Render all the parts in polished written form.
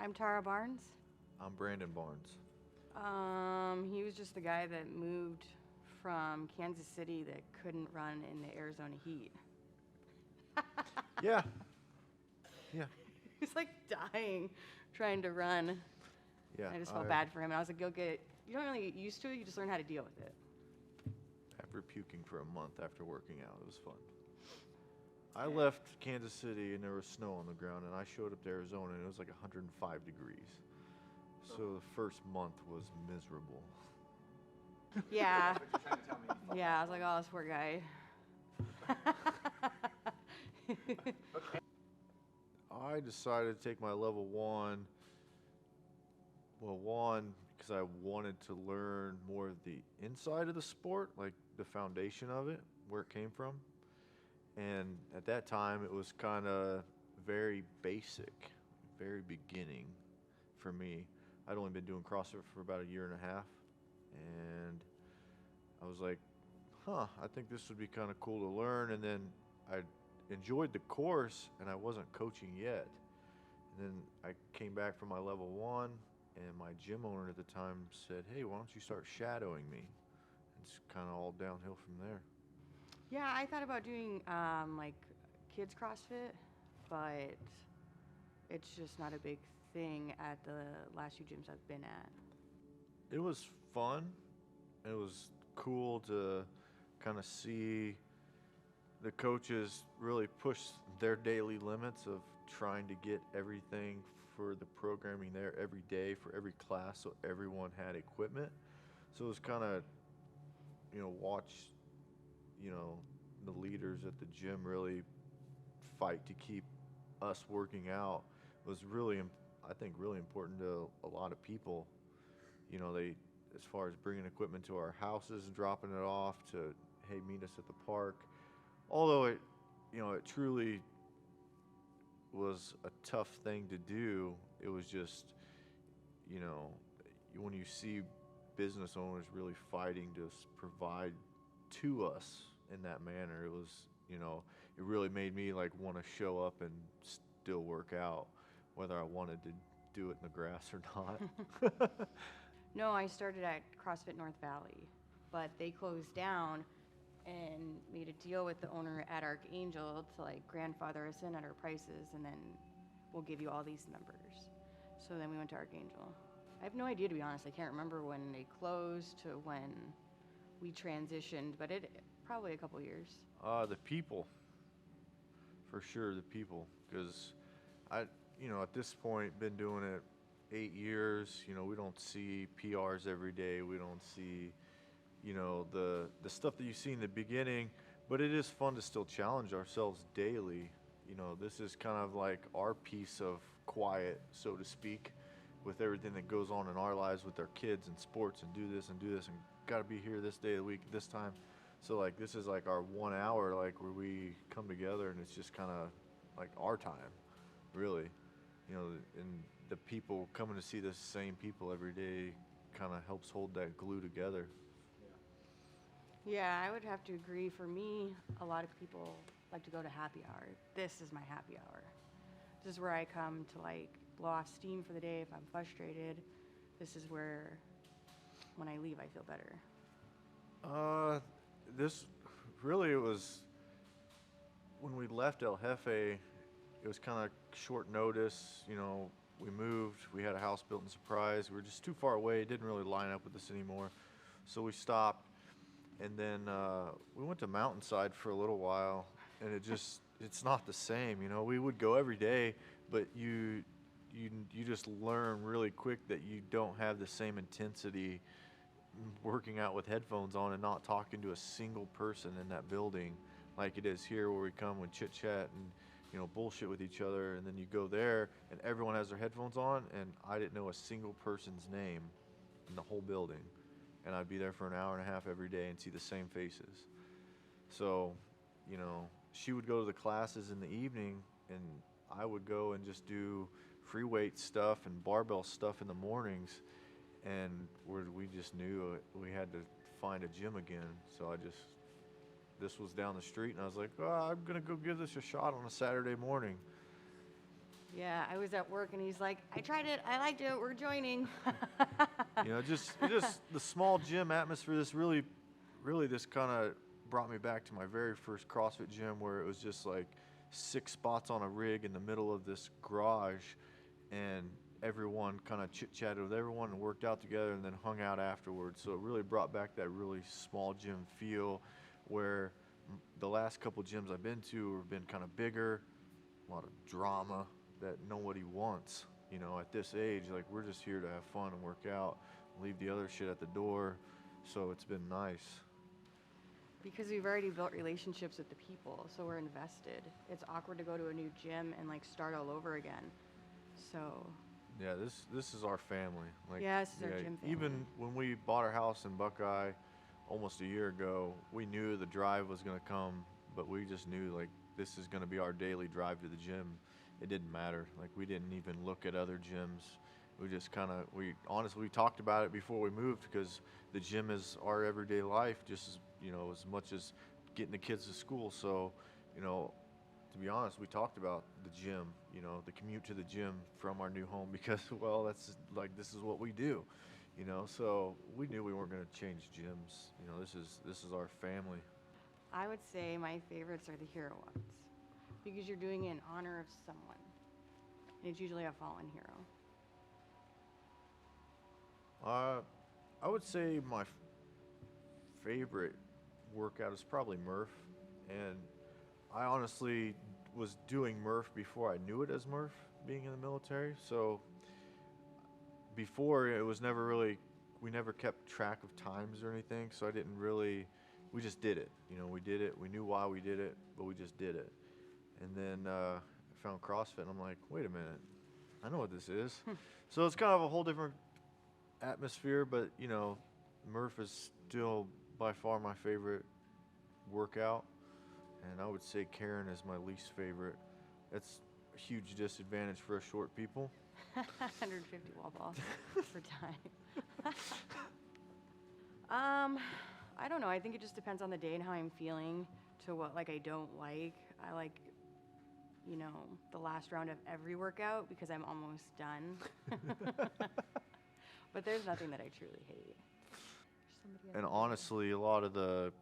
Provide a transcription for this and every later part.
I'm Tara Barnes. I'm Brandon Barnes. He was just the guy that moved from Kansas City that couldn't run in the Arizona heat. Yeah, yeah, He was like dying trying to run. yeah. I just felt bad for him. And I was like, you don't really get used to it, you just learn how to deal with it. After puking for a month after working out, it was fun. I left Kansas City and there was snow on the ground, and I showed up to Arizona and it was like 105 degrees. So the first month was miserable. Yeah. Yeah, I was like, oh, this poor guy. I decided to take my level one. Well, one, because I wanted to learn more of the inside of the sport, like the foundation of it, where it came from. And at that time, it was kind of very basic, very beginning for me. I'd only been doing CrossFit for about a year and a half. And I was like, I think this would be kind of cool to learn. And then I enjoyed the course, and I wasn't coaching yet. And then I came back from my level one, and my gym owner at the time said, hey, why don't you start shadowing me? It's kind of all downhill from there. Yeah, I thought about doing like kids CrossFit, but it's just not a big thing at the last few gyms I've been at. It was fun. It was cool to kind of see the coaches really push their daily limits of trying to get everything for the programming there every day for every class, so everyone had equipment. So it was kind of, watch, the leaders at the gym really fight to keep us working out was really, I think, really important to a lot of people. They, as far as bringing equipment to our houses and dropping it off to, hey, meet us at the park. Although it truly was a tough thing to do. It was just, when you see business owners really fighting to provide to us in that manner, it was, it really made me like want to show up and still work out, whether I wanted to do it in the grass or not. No, I started at CrossFit North Valley, but they closed down and made a deal with the owner at Archangel to like grandfather us in at our prices, and then we'll give you all these members. So then we went to Archangel. I have no idea, to be honest. I can't remember when they closed to when we transitioned, but it probably a couple years. The people, for sure, the people, because I, at this point, been doing it 8 years. We don't see PRs every day. We don't see, the stuff that you see in the beginning, but it is fun to still challenge ourselves daily. This is kind of like our piece of quiet, so to speak, with everything that goes on in our lives with our kids and sports and do this and got to be here this day of the week, this time. So like this is like our 1 hour, like where we come together, and it's just kind of like our time, really. And the people coming to see the same people every day kind of helps hold that glue together. Yeah, I would have to agree. For me, a lot of people like to go to happy hour. This is my happy hour. This is where I come to like blow off steam for the day if I'm frustrated. This is where, when I leave, I feel better. This really, it was when we left El Jefe, it was kind of short notice. We moved, we had a house built in Surprise. We were just too far away. It didn't really line up with us anymore. So we stopped, and then we went to Mountainside for a little while, and it's not the same. We would go every day, but you just learn really quick that you don't have the same intensity working out with headphones on and not talking to a single person in that building like it is here, where we come and chit chat and bullshit with each other. And then you go there and everyone has their headphones on, and I didn't know a single person's name in the whole building, and I'd be there for an hour and a half every day and see the same faces. So she would go to the classes in the evening, and I would go and just do free weight stuff and barbell stuff in the mornings, and we just knew we had to find a gym again. So this was down the street, and I was like, I'm gonna go give this a shot on a Saturday morning. Yeah, I was at work and he's like, I tried it, I liked it, we're joining. You know, just the small gym atmosphere. This kind of brought me back to my very first CrossFit gym, where it was just like 6 spots on a rig in the middle of this garage, and everyone kind of chit chatted with everyone and worked out together, and then hung out afterwards. So it really brought back that really small gym feel, where the last couple gyms I've been to have been kind of bigger, a lot of drama that nobody wants. You know, at this age, like, we're just here to have fun and work out, leave the other shit at the door. So it's been nice. Because we've already built relationships with the people, so we're invested. It's awkward to go to a new gym and like start all over again. So Yeah, this is our family. Like, yeah, this is our gym family. even when we bought our house in Buckeye almost a year ago, we knew the drive was gonna come, but we just knew, like, this is gonna be our daily drive to the gym. It didn't matter. Like, we didn't even look at other gyms. We just we talked about it before we moved, because the gym is our everyday life, just as, as much as getting the kids to school. So, to be honest, we talked about the gym, the commute to the gym from our new home, because, well, that's like, this is what we do, so we knew we weren't going to change gyms. This is our family. I would say my favorites are the hero ones, because you're doing it in honor of someone. And it's usually a fallen hero. I would say my favorite workout is probably Murph, and I honestly was doing Murph before I knew it as Murph, being in the military. So before, it was never really, we never kept track of times or anything, so we just did it. We did it, we knew why we did it, but we just did it. And then I found CrossFit, and I'm like, wait a minute, I know what this is. So it's kind of a whole different atmosphere, but Murph is still by far my favorite workout, and I would say Karen is my least favorite. That's a huge disadvantage for us short people. 150 wall balls for time. I don't know. I think it just depends on the day and how I'm feeling, to what I don't like. I like, the last round of every workout, because I'm almost done. But there's nothing that I truly hate. And honestly, a lot of the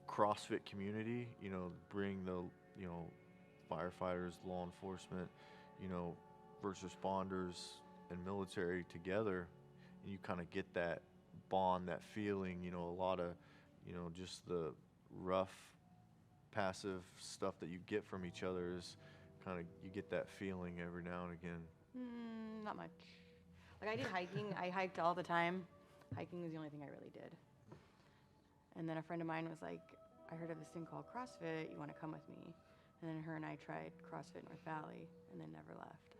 CrossFit community, bring the, firefighters, law enforcement, first responders, and military together, and you kind of get that bond, that feeling. A lot of, just the rough, passive stuff that you get from each other is kind of, you get that feeling every now and again. Not much. I did hiking. I hiked all the time. Hiking was the only thing I really did. And then a friend of mine was like, I heard of this thing called CrossFit. You want to come with me? And then her and I tried CrossFit North Valley, and then never left.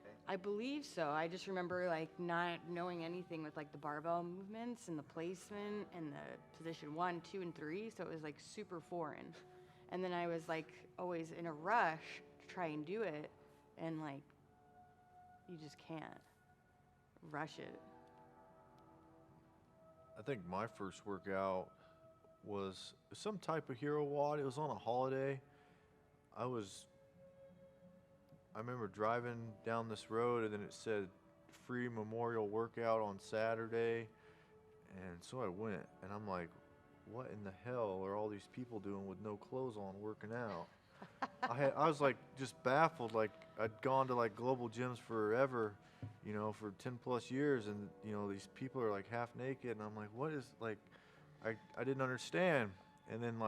Okay. I believe so. I just remember not knowing anything with the barbell movements and the placement and the position 1, 2, and 3. So it was super foreign. And then I was always in a rush to try and do it, and you just can't rush it. I think my first workout was some type of hero WOD. It was on a holiday. I remember driving down this road, and then it said free memorial workout on Saturday. And so I went, and I'm like, what in the hell are all these people doing with no clothes on working out? I was just baffled. I'd gone to global gyms forever, for 10 plus years, and these people are half naked, and I'm like, what is I didn't understand. And then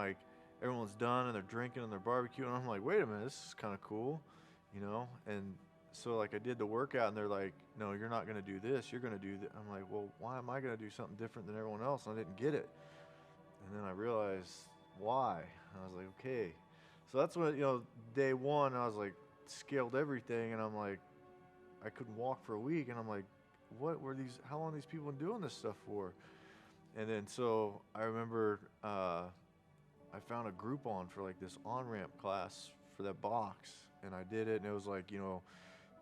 everyone's done, and they're drinking and they're barbecuing, and I'm like, wait a minute, this is kind of cool, and so I did the workout, and they're like, no, you're not going to do this, you're going to do that. I'm like, well, why am I going to do something different than everyone else? And I didn't get it. And then I realized why. I was like, okay. So that's when, day one, I was scaled everything, and I'm like, I couldn't walk for a week, and I'm like, how long are these people been doing this stuff for? And then so I remember I found a Groupon for this on-ramp class for that box, and I did it, and it was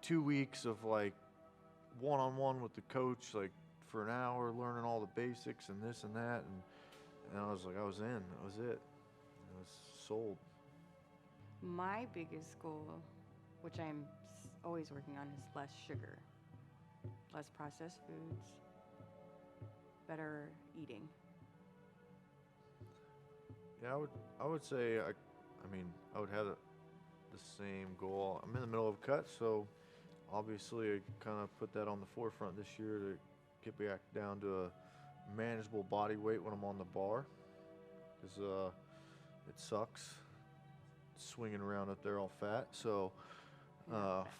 2 weeks of one-on-one with the coach, for an hour, learning all the basics and this and that, and I was I was in. That was it. I was sold. My biggest goal which I'm always working on, is less sugar, less processed foods, better eating. Yeah, I would say I would have the same goal. I'm in the middle of a cut, so obviously I kind of put that on the forefront this year to get back down to a manageable body weight when I'm on the bar, because it sucks swinging around up there all fat. So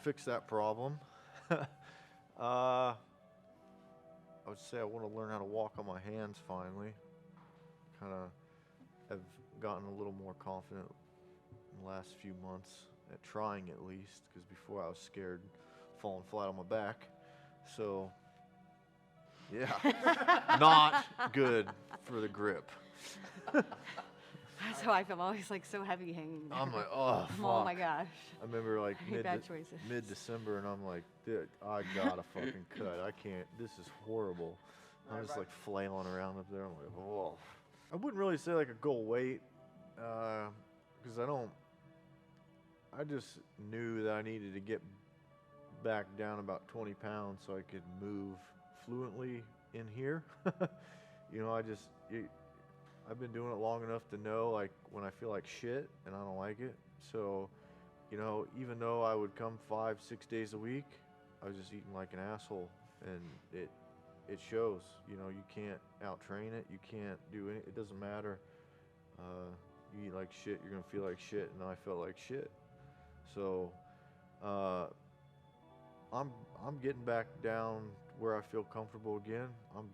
fix that problem. I would say I want to learn how to walk on my hands finally. Kind of have gotten a little more confident in the last few months at trying, at least, because before I was scared falling flat on my back. So yeah, not good for the grip. That's how I feel. I'm always like so heavy hanging there. I'm like, oh fuck. Oh my gosh. I remember like I made bad choices. mid-December, and I'm like, dude, I gotta fucking cut. I can't. This is horrible. I'm just like flailing around up there. I'm like, oh. I wouldn't really say like a goal weight, because I just knew that I needed to get back down about 20 pounds so I could move fluently in here. You know, I've been doing it long enough to know like when I feel like shit and I don't like it. So, you know, even though I would come 5-6 days a week, I was just eating like an asshole, and it shows. You know, you can't out-train it. You can't do it. It doesn't matter. You eat like shit, you're gonna feel like shit, and I felt like shit. So, I'm getting back down where I feel comfortable again. I'm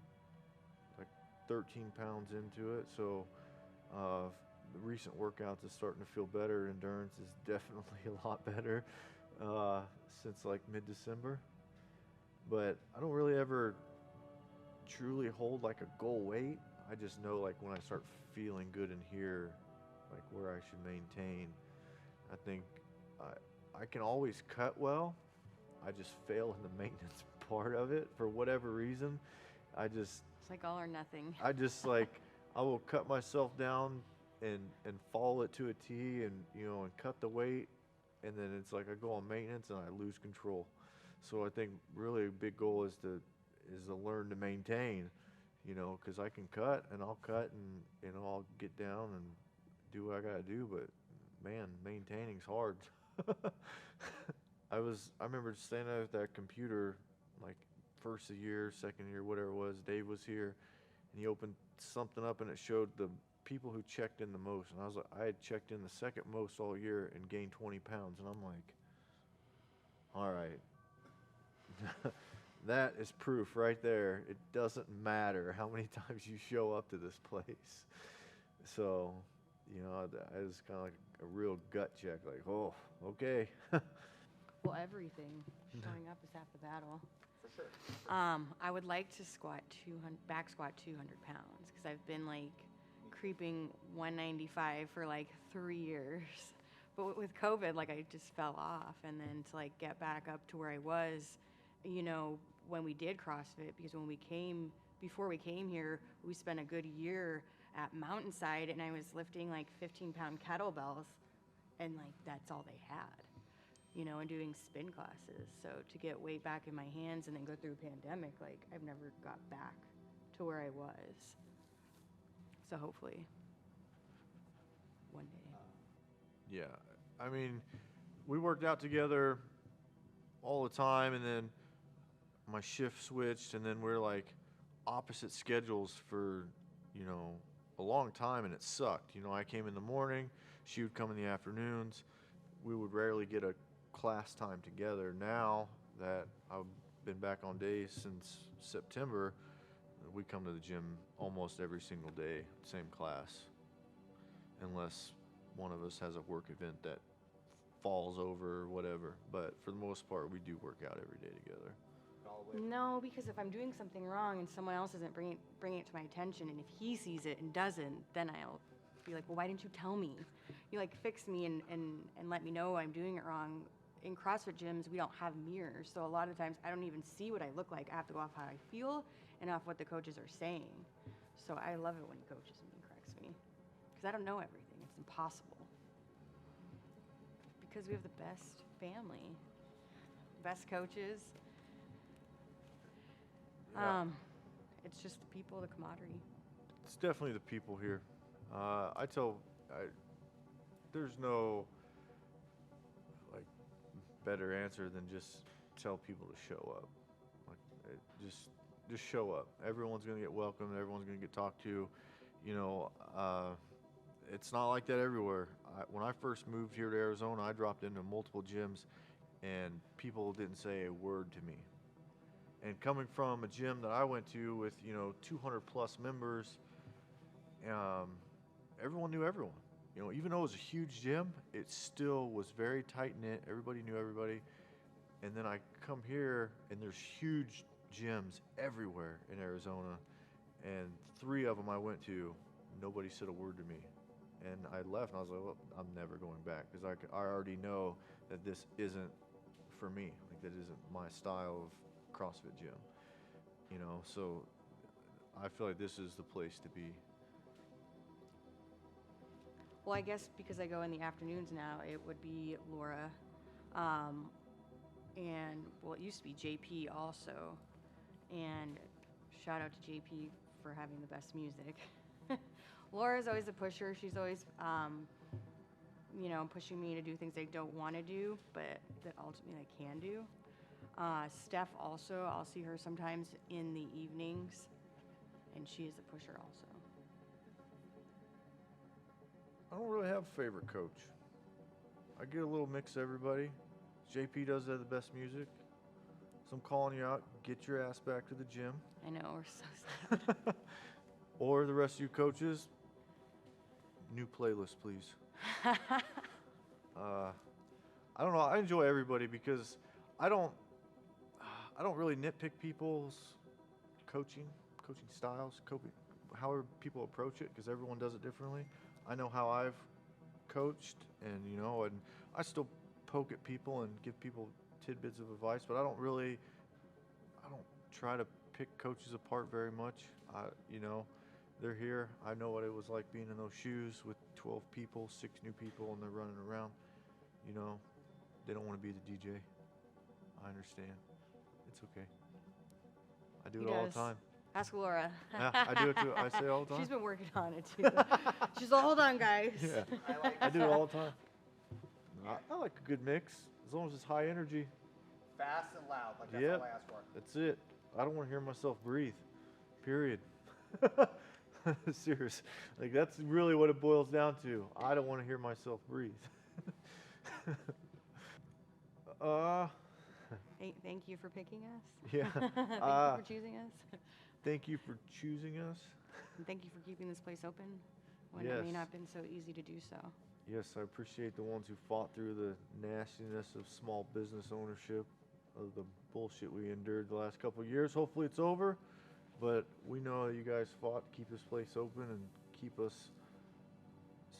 like 13 pounds into it, so the recent workouts is starting to feel better. Endurance is definitely a lot better since like mid-December. But I don't really ever truly hold like a goal weight. I just know like when I start feeling good in here, like where I should maintain. I think I can always cut well. I just fail in the maintenance part of it for whatever reason. It's like all or nothing. I just like I will cut myself down and follow it to a T, and and cut the weight, and then it's like I go on maintenance and I lose control. So I think really a big goal is to learn to maintain, because I can cut and I'll cut and I'll get down and do what I gotta do, but man, maintaining's hard. I remember standing at that computer like first year, second year, whatever it was. Dave was here, and he opened something up, and it showed the people who checked in the most. And I was like, I had checked in the second most all year and gained 20 pounds. And I'm like, all right, that is proof right there. It doesn't matter how many times you show up to this place. So, that was kind of like a real gut check. Like, oh, okay. Well, everything. Showing up is half the battle. For sure. I would like to back squat 200 pounds, because I've been like creeping 195 for like 3 years. But with COVID, like I just fell off, and then to like get back up to where I was, when we did CrossFit, because before we came here, we spent a good year at Mountainside, and I was lifting like 15-pound kettlebells, and like that's all they had. And doing spin classes. So to get weight back in my hands and then go through a pandemic, like I've never got back to where I was. So hopefully one day. Yeah, I mean, we worked out together all the time, and then my shift switched, and then we're like opposite schedules for, a long time, and it sucked. I came in the morning, she would come in the afternoons. We would rarely get a class time together. Now that I've been back on days since September, we come to the gym almost every single day, same class, unless one of us has a work event that falls over or whatever. But for the most part, we do work out every day together. No, because if I'm doing something wrong and someone else isn't bringing it to my attention, and if he sees it and doesn't, then I'll be like, well, why didn't you tell me? You like fix me and let me know I'm doing it wrong. In CrossFit gyms, we don't have mirrors, so a lot of times I don't even see what I look like. I have to go off how I feel and off what the coaches are saying. So I love it when he coaches me and corrects me, because I don't know everything. It's impossible. Because we have the best family. Best coaches. Yeah. It's just the people, the camaraderie. It's definitely the people here. There's no like better answer than just tell people to show up. Like just show up. Everyone's gonna get welcomed. Everyone's gonna get talked to. You know, it's not like that everywhere. When I first moved here to Arizona, I dropped into multiple gyms, and people didn't say a word to me. And coming from a gym that I went to with 200 plus members, everyone knew everyone. Even though it was a huge gym, it still was very tight knit. Everybody knew everybody. And then I come here, and there's huge gyms everywhere in Arizona, and 3 of them I went to, nobody said a word to me. And I left, and I was like, well, I'm never going back, because I already know that this isn't for me. Like, that isn't my style of CrossFit gym. So I feel like this is the place to be. Well, I guess because I go in the afternoons now, it would be Laura. And, well, it used to be JP also. And shout out to JP for having the best music. Laura's always a pusher. She's always, pushing me to do things I don't want to do, but that ultimately I can do. Steph also, I'll see her sometimes in the evenings, and she is a pusher also. I don't really have a favorite coach. I get a little mix of everybody. JP does have the best music. So I'm calling you out, get your ass back to the gym. I know, we're so sad. Or the rest of you coaches, new playlist, please. I don't know. I enjoy everybody because I don't really nitpick people's coaching styles, however people approach it, because everyone does it differently. I know how I've coached, and I still poke at people and give people tidbits of advice, but I don't try to pick coaches apart very much. They're here. I know what it was like being in those shoes with 12 people, 6 new people, and they're running around. They don't want to be the DJ. I understand. It's okay. I do it all the time. Ask Laura. Yeah, I do it too. I say it all the time. She's been working on it too. She's like, hold on, guys. Yeah, I do it all the time. I like a good mix, as long as it's high energy. Fast and loud, like that's Yep. all I ask for. That's it. I don't want to hear myself breathe. Period. Serious. Like, that's really what it boils down to. I don't want to hear myself breathe. Thank you for picking us. Yeah. Thank you for choosing us. Thank you for choosing us. And thank you for keeping this place open when it may Yes. not have been so easy to do so. Yes, I appreciate the ones who fought through the nastiness of small business ownership, of the bullshit we endured the last couple of years. Hopefully it's over, but we know you guys fought to keep this place open and keep us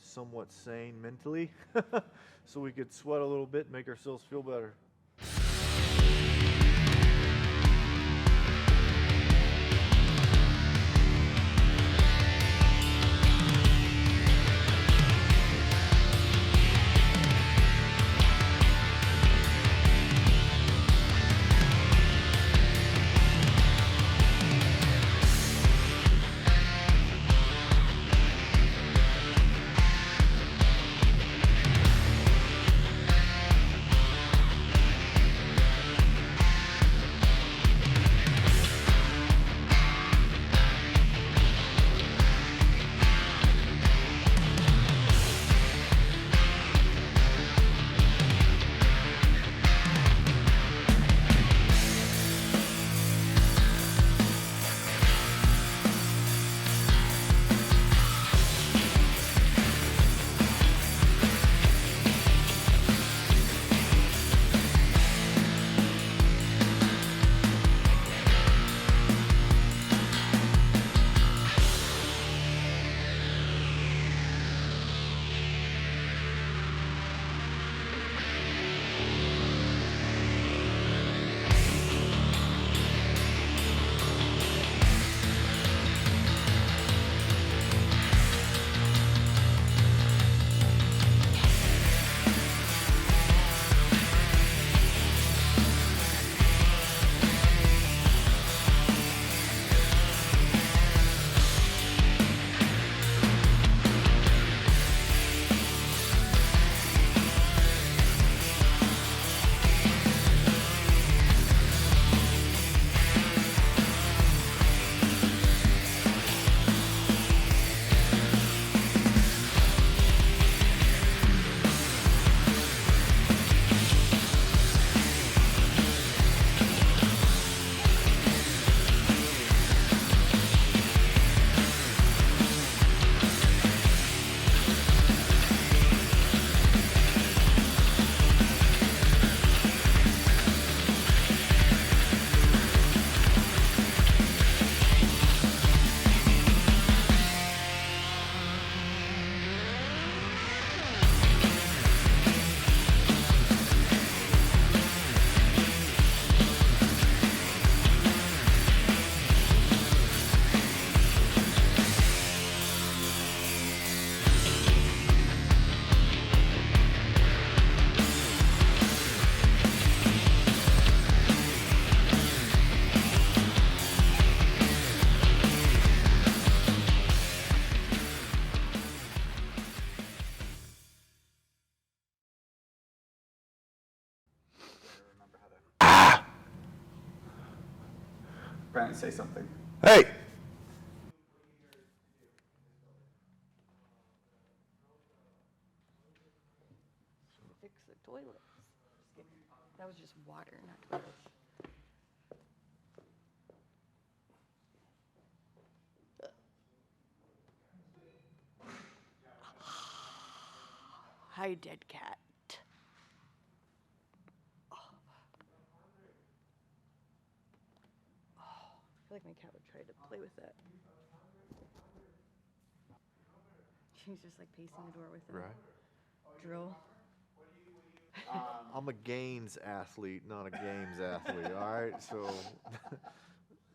somewhat sane mentally so we could sweat a little bit and make ourselves feel better. Brandon, say something. Hey! Fix the toilets. Just kidding. That was just water, not toilets. Hi, dead cat. Oh. I feel like my cat would try to play with that. She's just like pacing the door with a drill. I'm a gains athlete, not a games athlete, all right? So